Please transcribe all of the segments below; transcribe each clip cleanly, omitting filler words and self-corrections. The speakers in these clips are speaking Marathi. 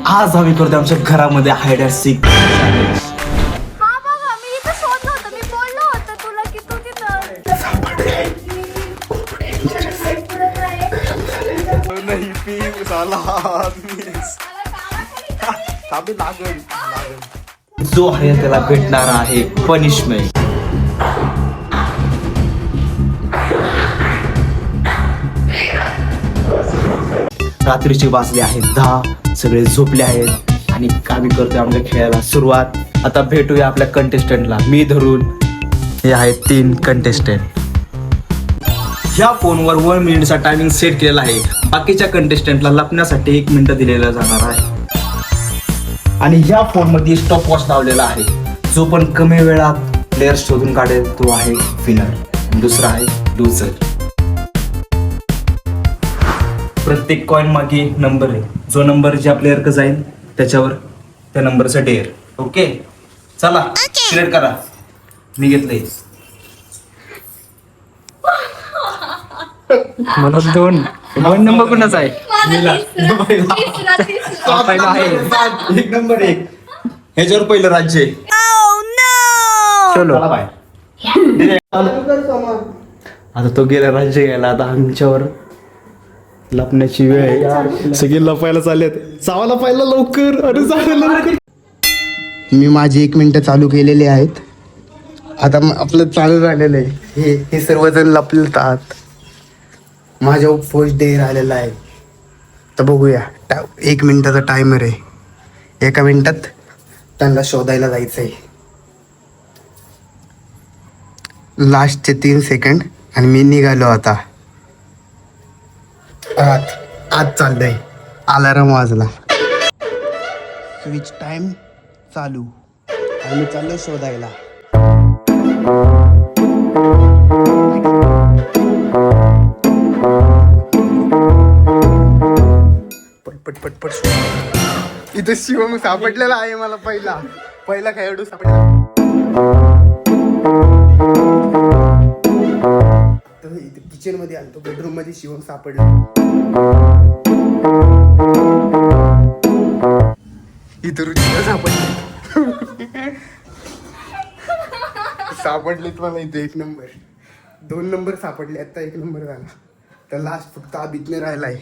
आज आम्ही करतो आमच्या घरामध्ये हाईड अँड सीक. हा बघा मी इथं शोधलं होतं. मी बोललो होतं तुला की तू तिथं नाही पी झाला लागेल. जो आहे त्याला भेटणार आहे पनिशमेंट. रात्रीचे वाजले आहेत 10. सगळे झोपले आहेत आणि आम्ही करतोय आमच्या खेळाला सुरुवात. आता भेटूया आपल्या कंटेस्टंटला. मी धरून हे आहेत 3 कंटेस्टंट. ह्या फोनवर 1 मिनिटचा टायमिंग सेट केलेला आहे. बाकीच्या कंटेस्टंटला लपण्यासाठी 1 मिनिट दिलेला जाणार आहे. आणि ह्या फोनमध्ये स्टॉप वॉच लावलेला आहे. जो पण कमी वेळात प्लेयर शोधून काढेल तो आहे विनर. दुसरा आहे लूजर. प्रत्येक कॉइन मागे नंबर आहे. जो नंबर ज्या प्लेअरकडे जाईल त्याच्यावर त्या नंबरचा डेअर. ओके चला सिलेक्ट करा. मी घेतलंय. मला दोन नंबर कोणाचा आहे? पहिला आहे 1 नंबर 1. ह्याच्यावर पहिलं राज्य आहे. चलो बाय. आता तो गेला राज्य गेला. आता आमच्यावर लपण्याची वेळ आहे. सगळे लपायला चाललेत. जावा लपायला लवकर. अरे जायला लवकर. मी माझी 1 मिनिटं चालू केलेली आहेत. आता आपलं चालू झालेलं आहे. हे सर्वजण लपलतात. माझ्या फर्स्ट डे राहिलेला आहे. तर बघूया. 1 मिनिटाचा टायमर आहे. 1 मिनिटात त्यांना शोधायला जायचं आहे. लास्टचे 3 सेकंड आणि मी निघालो आता. आज चाललंय. अलार्म वाजला. स्विच टाइम चालू आणि मी चाललो शोधायला. पटपट पटपट शोध. इथं शिवम सापडलेला आहे. मला पहिला खेळाडू सापडला. किचन मध्ये आलतो. बेडरूम मध्ये शिवम सापडला. इथं रुचिका सापडलेत मला इथे 1 नंबर. 2 नंबर सापडले. आता 1 नंबर झाला. तर लास्ट फक्त अभिज्ञ राहिलाय.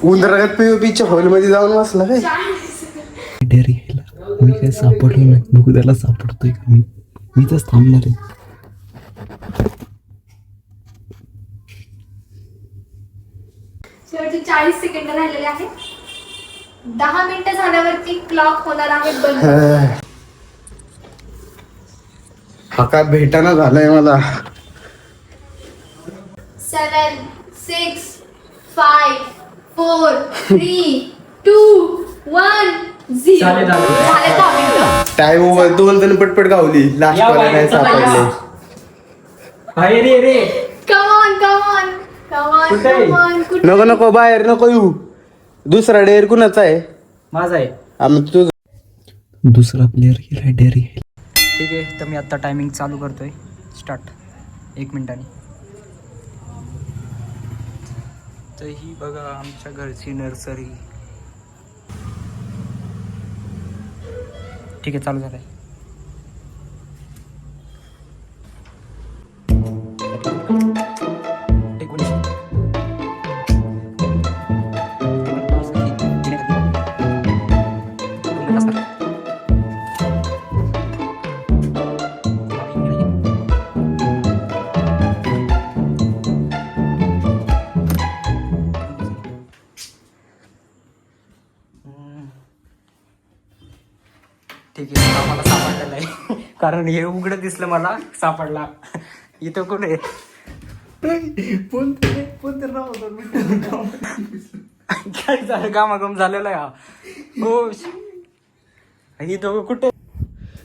उंदरात पीओपीच्या हॉलमध्ये जाऊन बसला काय? डेअर घ्यायला मी काय सापडलो नाही. बघू त्याला सापडतोय का. मी तर थांबणार आहे. शेवटचे 40 सेकंद राहिलेले आहेत. 10 मिनिटं झाल्यावरती क्लॉक होणार आहे बंद. हा काय भेटाना झालाय मला. 7 6 5 4 3 2 1 0. झाले 10 मिनिटं. टाइम 2 जण पटपट गावली. लास्ट वाला नाही सापडले. रे Come on, come on, come on, कुठे आहे? come on. कुठे? नको नको बाहेर नको येऊ. दुसरा डेअर कुणाचा आहे? माझा आहे. तू दुसरा प्लेअर गेला डेअर घ्यायला. ठीक आहे. तर मी आत्ता टायमिंग चालू करतोय. स्टार्ट 1 मिनिटाने. तर ही बघा आमच्या घरची नर्सरी. ठीक आहे चालू झालंय. ठीक आहे. आम्हाला सापडलेलं आहे. कारण हे उघडं दिसलं मला. सापडला. इथं कोण आहे? काय झालं कामाकम झालेला आहे हा हो ही दोघं कुठे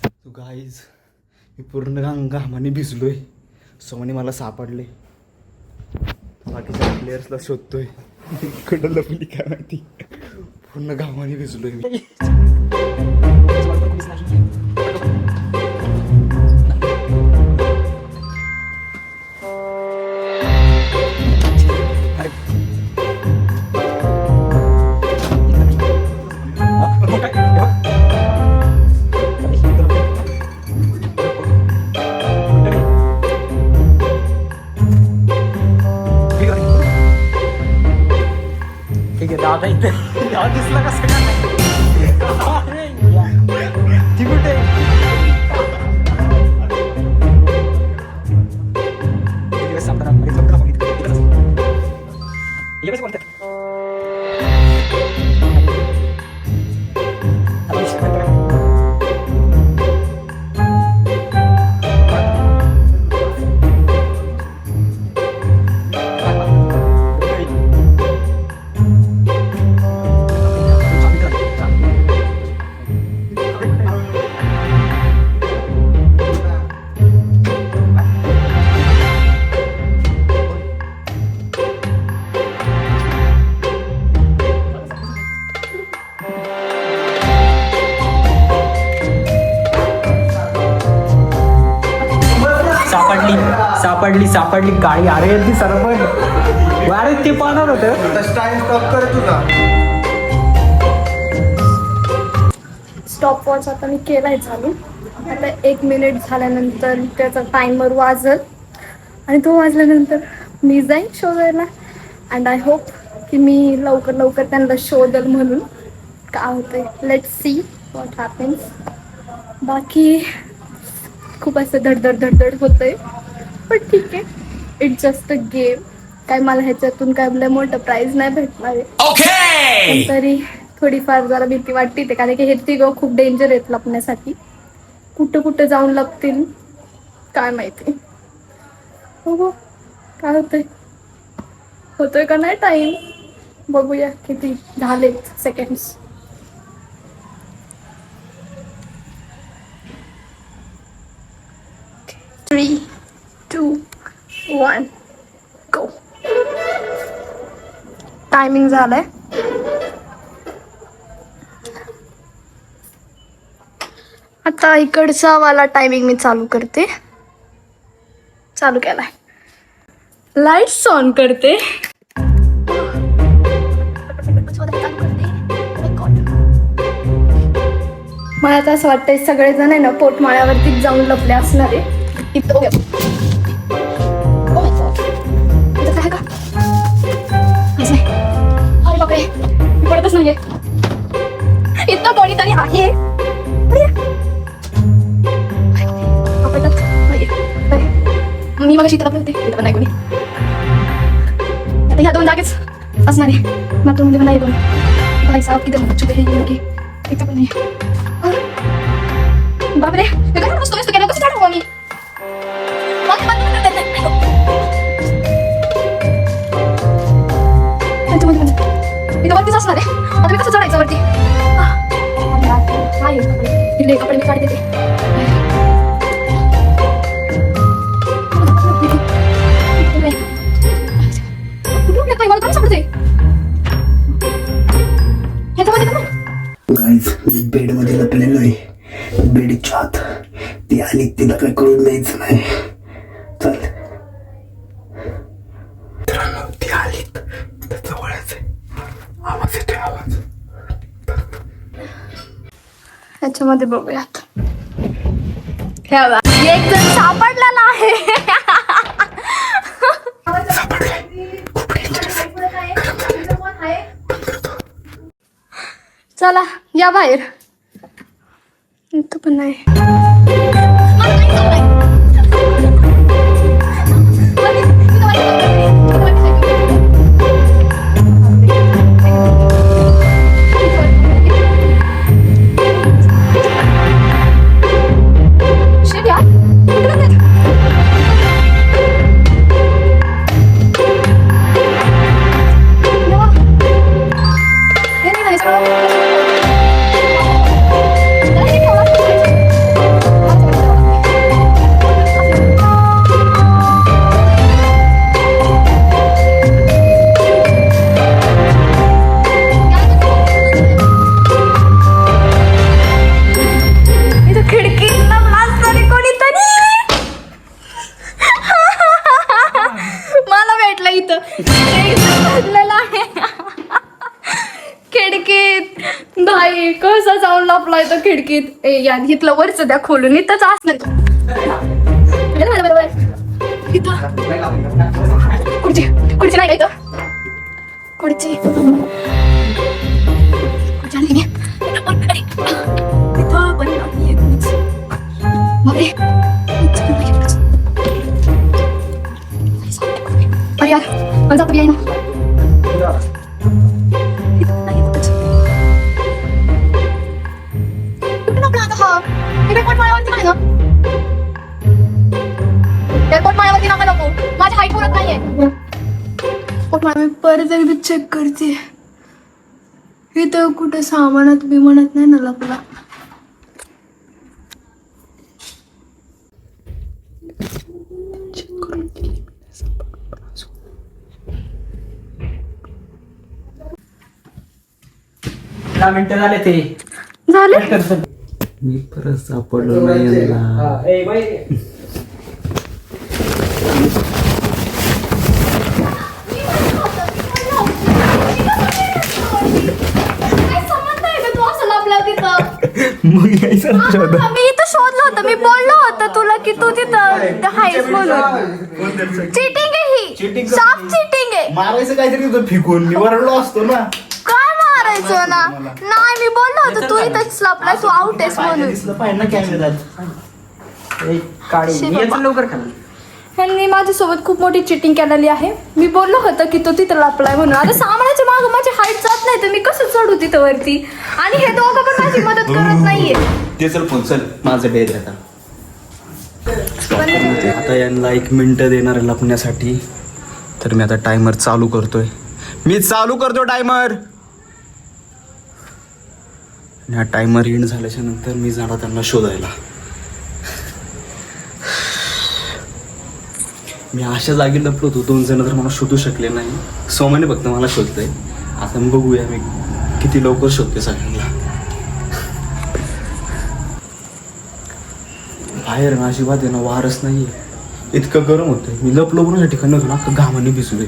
तू गाईज मी पूर्ण घामाने भिजलोय सोमाने मला सापडले बाकीच्या प्लेयर्सला शोधतोय कुठं लपली काय माहिती पूर्ण घामाने भिजलोय मी ठीक आहे दादा इथे दिसला कसं काय ती कुठे सापडली गाडी अरे ती सर्व अरे ते पाहणार होतं स्टॉप वॉच आता मी केलाय चालू आता 1 मिनिट झाल्यानंतर त्याचा टायमर वाजल आणि तो वाजल्यानंतर मी जाईन शोधायला अँड आय होप की मी लवकर त्यांना शोधल म्हणून काय होतंय लेट्स सी व्हॉट हॅपन्स बाकी खूप असं धडधड होतंय पण ठीक आहे इट्स जस्ट अ गेम काय मला ह्याच्यातून काय लय मोठं प्राईज नाही भेटणार आहे पण तरी थोडीफार जरा भीती वाटते ते कारण की हे तिघं खूप डेंजर आहेत लपण्यासाठी कुठं जाऊन लपतील काय माहिती हो काय होतोय का नाही टाईम बघूया किती झालेत सेकंड्स थ्री 2 1 गो टायमिंग झालंय आता इकडचा वाला टायमिंग मी चालू करते चालू केलाय लाईट्स ऑन करते मला आता असं वाटतंय सगळेजण आहे ना पोटमाळ्यावरतीच जाऊन लपले असणार आहे इथं अरे बापरे पडतच नाहीये इतकं कोणीतरी आहे मी मग शीतला होते इथं पण नाही कोणी आता ह्या 2 जागेच असणार आहे बाथरूममध्ये पण नाही कोणी भाई साहब किती चुके हे लोक इथं पण नाही बापरे हे काय बसतोय तू कसं काढू मी इथं वरतीच असणार आहे आता मी कसं चढायचं वरती इथले कपडे मी काढते ते मला काय सापडते बेड मध्ये लपलेलो आहे बेडच्या आत ती आली तिला काय कळून द्यायचं नाही चल ती आली जवळच आवाज येतोय आवाज याच्यामध्ये बघूयात एक जण सापडलेला आहे चला या बाहेर इथं पण नाही बाई कसा जाऊन लपलाय तो खिडकीत. ए या इथलं वरच द्या खोलून इथंच असलं खुर्ची खुर्ची नाही का खुर्ची माझा पर्याय ना माझ्या हाईट पुरत नाहीये. मी परत एकदा चेक करते इथं कुठे सामानात बिमानात नाही ना लपला. दहा मिनिटं झाले ते झाले मी परत सापडलो नाही यांना. मग यायचं ना शोध. मी इथं शोधलं होतं. मी बोललो होतं तुला की तू तिथं हायस म्हणून. चिटिंग आहे ही. साफ चिटिंग आहे. मारायचं काहीतरी होतं फेकून मी वरडलो असतो ना. काय मारायचं ना. नाही मी बोललो होतं तू इथंच लपला तू आउट आहेस म्हणून. दिसलं पाहिजे ना कॅमेऱ्यात. याचं लवकर खाल्लं. ह्यांनी माझ्यासोबत खूप मोठी चिटिंग केलेली आहे. मी बोललो होतं की तो तिथं लपलाय म्हणून. आता सामानाच्या मागं माझी हाईट जात नाही तर मी कसं चढू तिथं वरती. आणि हे दोघं पण माझी मदत करत नाहीये. ते चल फोन चल माझं डेअर आता. आता यांना 1 मिनिट देणार आहे लपण्यासाठी. तर मी आता टायमर चालू करतोय. मी चालू करतो टायमर. आणि हा टायमर एंड झाल्याच्या नंतर मी जाणार त्यांना शोधायला. मी अशा जागी लपलो होतो 2 जण तर मला शोधू शकले नाही. सोमाने फक्त मला शोधतंय. आता मग बघूया मी किती लवकर शोधते सगळ्यांना. बाहेर ना अजिबात आहे ना वारच नाहीये. इतकं गरम होतंय. मी लपलो पण या ठिकाणी होतो ना अख्खं घामाने भिजलोय.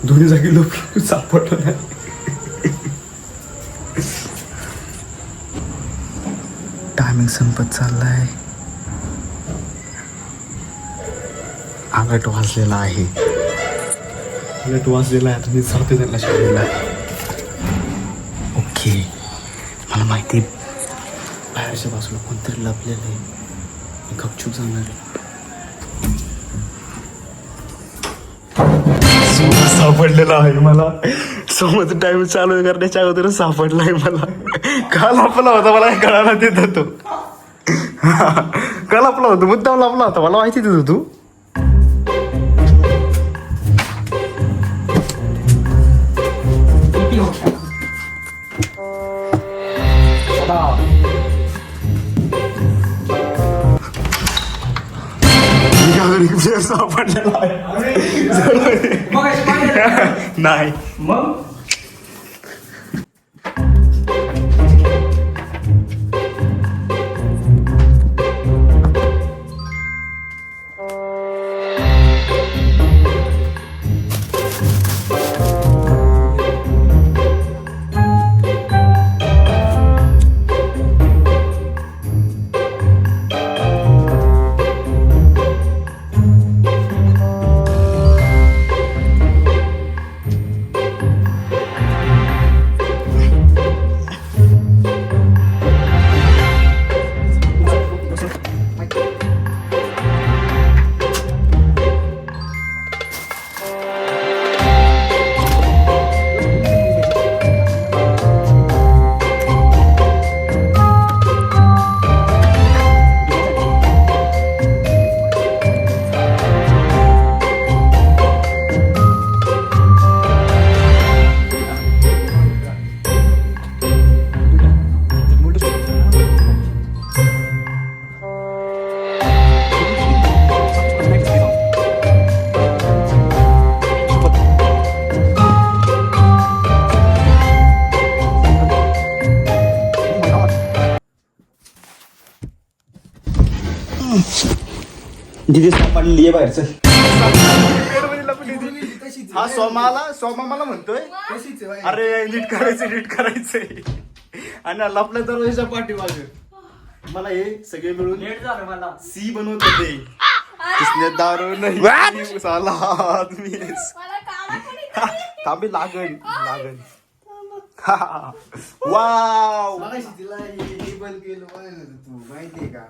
दोन्ही जागी लपलो सापडलं नाही. टायमिंग संपत चाललाय. अलर्ट वाजलेला आहे. अलर्ट वाजलेला आहे. तुम्ही जाते त्यांना शोधायला. ओके मला माहिती बाहेरच्या बाजूला कोणतरी लपलेलं आहे. मी गपचूप जाणार आहे. सोमा सापडलेला आहे मला. सोमाचं टाइम चालू करण्याच्या अगोदरच सापडला आहे मला. का लपला होता मला कळायला देत होतो. का लपला होतो मुद्दाम लपला होता मला माहिती देत होतो. सापडलेला आहे नाही मग दिदी सापडली आहे बाहेरचं. हा सोमा मला म्हणतोय अरे नीट करायचंय आणि लपल्या दरवाजाच्या पाठीमागे मला हे सगळे मिळून लेट झालं मला. सी बनवत होते. इसने दारू नाही साला मिस मला काढा कोणी. तांबी लागण वाव तिला हे बंद केलं तू माहितीये का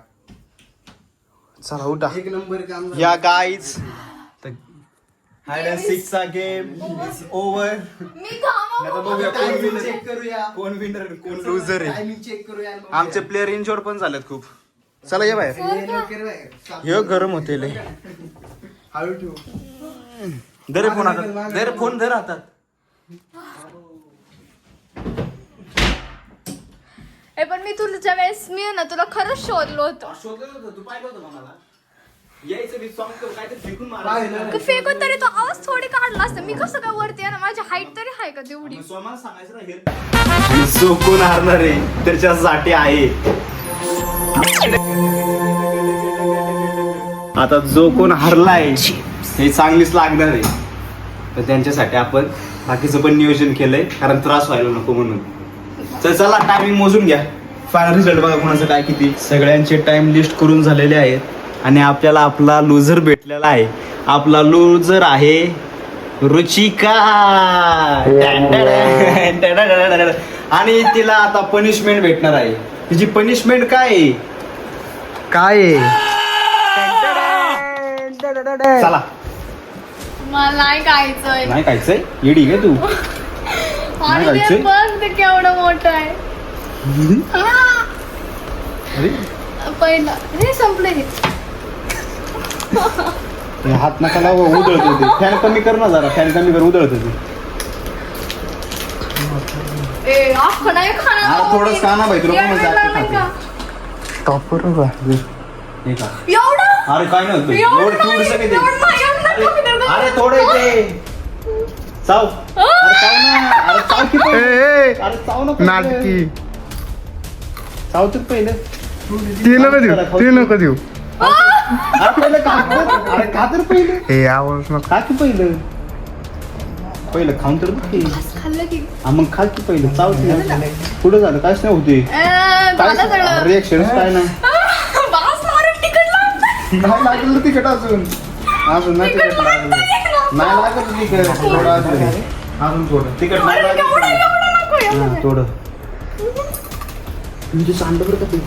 चला उठा एक नंबर काम झालं. या गाईज हायड अँड सीकचा गेम ओव्हर. मी घामावून आता बघूया कोण Timing विनर check करूया. कोण विनर कोण लुझर आहे. Timing check करूया आणि आमचे प्लेअर इंजोर पण झालेत खूप. चला ये बाहेर. हे लवकर बाहेर. हे गरम होते लय. हळू ठेव. दर फोन हातात दर फोन धर हातात. ए पण मी तुझ्या वेळेस मी ना तुला खरंच शोधलो होतो. शोधलं होतं तू पाहिलं होतं मला यायचं मी सॉंग करू काहीतरी फेकून का फेकून तरी तो आवाज थोडी काढला असता. मी कसं काय वरती आहे ना, माझी हाईट तरी आहे का तेवढी. सोमाला सांगायचं ना हे जो कोण हारणार आहे त्याच्यासाठी आहे. आता जो कोण हरलाय हे चांगलीच लागणार आहे तर त्यांच्यासाठी आपण बाकीचं पण नियोजन केलंय कारण त्रास व्हायला नको म्हणून. तर चला टायमिंग मोजून घ्या. फायनल रिझल्ट बघा कोणाचं काय किती. सगळ्यांचे टाइम लिस्ट करून झालेले आहेत आणि आपल्याला आपला लुझर भेटलेला आहे. आपला लुझर आहे रुचिका. आणि तिला आता पनिशमेंट भेटणार आहे. तिची पनिशमेंट काय आहे? चला मला नाही खायचंय. नाही खायचंय येडी काय तू. आणि ते खायचंय? बघ ते केवढं मोठं आहे. अरे पहिलं हे संपलं हे. हे हात नका लावा उधळत होते. फॅन कमी कर ना जरा. फॅन कमी कर उधळत होते. ए अख्खं नाही खाणार. हा, थोडंच खा ना बाई, तुला कोण एवढं जास्त नाही खाते? का? टॉपर बघा. हे खा. एवढं अरे काय नव्हतं एवढं एवढं नाही, थोडंसं किती? एवढं नाही, एवढं नाही खाऊ देणार. अरे थोडं येते चाव. अरे चाव ना. अरे चाव की पहिले. अरे चाव ना पहिले. नाटकी चाव तर पहिले. ती नको देऊ अरे पहिले खा. अरे खा तर पहिले. हे आवाज नको. खा की पहिलं. पहिलं खाऊन तर बघ की. खाल्लं की हा मग खा की पहिलं. चाव पुढं झालं काहीच नाही होते. झालं सगळं. रिएक्शन काय नाही. बास मारून तिखट लागतं. नाही लागलं तिखट अजून नाही तिखट लागलं. नाही लागत तिखट थोडं अजून थोडं तिखट नाही लागत. एवढं नको, एवढं हा, थोडं म्हणजे सांड बरं का ते.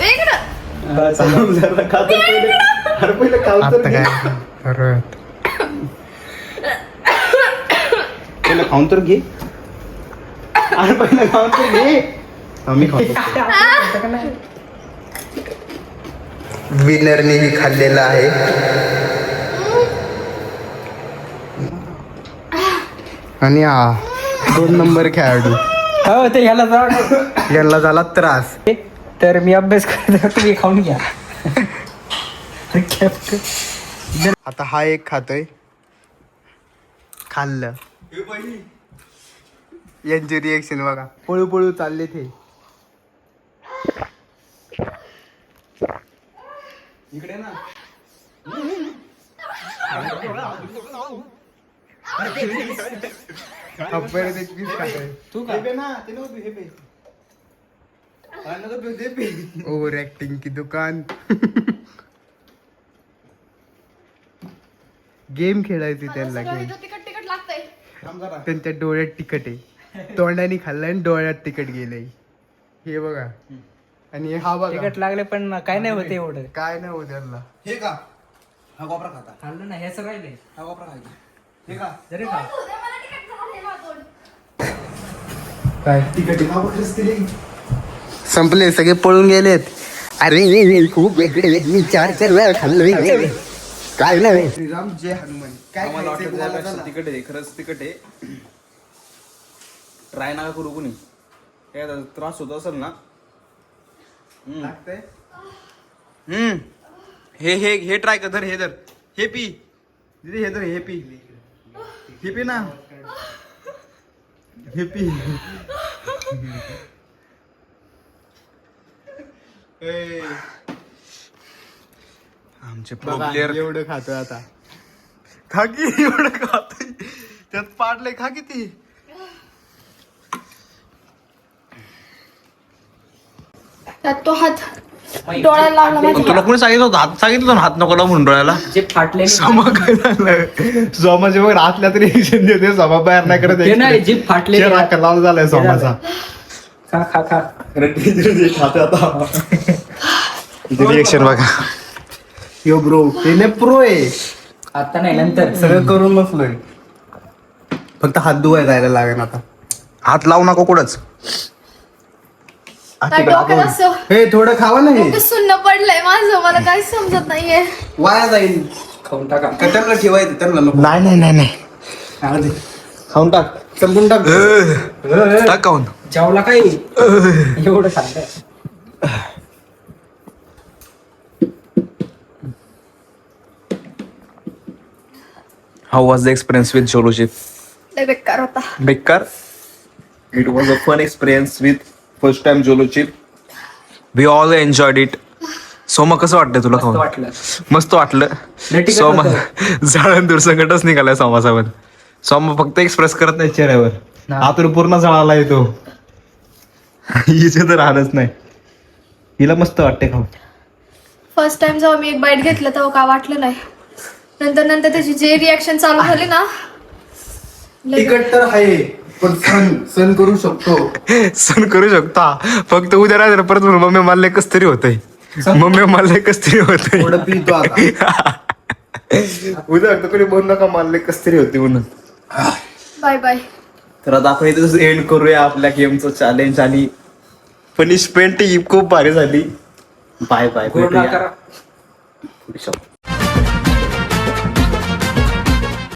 इकडं. चालून जरा खा तर पहिले. अरे पहिलं खाऊ तर आता घे. काय परत पहिलं खाऊन तर घे. अरे पहिलं खाऊन तर घे. हा, मी खातो. विनरने खाल्लेलं आहे. आणि हा 2 नंबर खेळाडू हो ते ह्याला जाऊ. यांना झाला त्रास. तर मी अभ्यास करतो तुम्ही खाऊन घ्या. आता हा एक खातोय. खाल्लं. यांची रिएक्शन बघा. पळू पळू चालले ते. इकडे ना. परत एक पीस खातोय. तू का ना ते नको हे पे. हा, नको पे, दे पे. ओव्हर ऍक्टिंग की दुकान. गेम खेळायची त्यांना गेम. तिखट तिखट लागतंय. थांब जरा. त्यांच्या डोळ्यात तिखट आहे. तोंडाने खाल्लं आणि डोळ्यात तिखट गेलंय. हे बघा. आणि हा बघा. तिकट लागले पण काय नाही होते एवढं. काय नाही होत त्यांना. हे का हा कोपरा खाता. खाल्लं ना ह्याचं राहिले. हा कोपरा खायचा. हे का जरी खा. मला तिखट झालंय माझं. काय तिखट का बघतेस ते. संपले सगळे पळून गेलेत. अरे खूप वेगळे मी 4 वेळा खाल्लं. काय नाही श्रीराम जय हनुमान. काय आम्हाला खायचंय वाटतं तुम्हाला त्यापेक्षा चला. तिखट आहे खरंच तिखट आहे. ट्राय नका करू कोणी. काय आता त्रास होत असेल ना. लागतंय? हे हे हे ट्राय कर. धर हे धर. हे पी दिदी. हे धर हे पी. हे पी ना. हे पी. आमचे प्रो बघा, प्लेअर एवढं खातोय आता. खाकी एवढं खातोय. त्यात पाडले खा किती. त्यात तो हात डोळ्याला लावला माझ्या. तुला कोणी सांगितलं होतं हात सांगितलं होतं ना, हात नको लावून म्हणून डोळ्याला. जे फाटले समा काय झालं सोमा जेव्हा आतल्या तरी रिएक्शन देते समा बाहेर नाही करत ते नाही जे फाटले लाल झालाय सोमाचा. खा खा खा रिएक्शन बघा. यो ब्रो ते प्रो आहे. आता नाही नंतर सगळं करून बसलोय. फक्त हात धुवायला जायला लागेल आता. हात लावू नको कुठंच. काय डोक्यात असं हे थोडं खावा ना हे. डोकं सुन्न पडलंय माझं, मला काही समजत नाहीये. वाया जाईल. खाऊन टाका. का त्यांना ठेवायचं त्यांना नको. नाही नाही नाही खाऊन टाक. संपून टाक. टाक खाऊन. जेवला काय एवढं सांगताय. How was the experience with Jolo ship? लय बेकार होता. बेकार. It was a fun experience with first time Jolo ship. We all enjoyed it. Soma कसं वाटतंय तुला मस्त खाऊन? वाटलं. मस्त वाटलं. लय तिखट सोमा होतं. जाळण संकटच निघालाय सोमाचा पण. सोमा फक्त एक्सप्रेस करत नाही चेहऱ्यावर. हा. आतून पूर्ण जळाला येतो. हिचे तर राहणच नाही. हिला मस्त वाटते खाऊन. फर्स्ट टाइम जेव्हा मी एक बाईट घेतलं तेव्हा काय वाटलं नाही. नंतर नंतर त्याची जे रिॲक्शन चालू झाली ना, लय तिकट तर आहे पण सण करू शकतो. सण करू शकता. फक्त उद्या रात्री परत म्हणून मम्मी मला कस तरी होतंय. मम्मी मला कस तरी होतंय. थोडं पितो आता. उद्या फक्त कोणी बोल नका मला कस तरी होते म्हणून. Bye bye. तर आता आपण इथं एंड करूया आपल्या गेमचं चॅलेंज. आणि पनिशमेंट ही खूप भारी झाली. Bye bye. पूर्ण करा. भेटूया.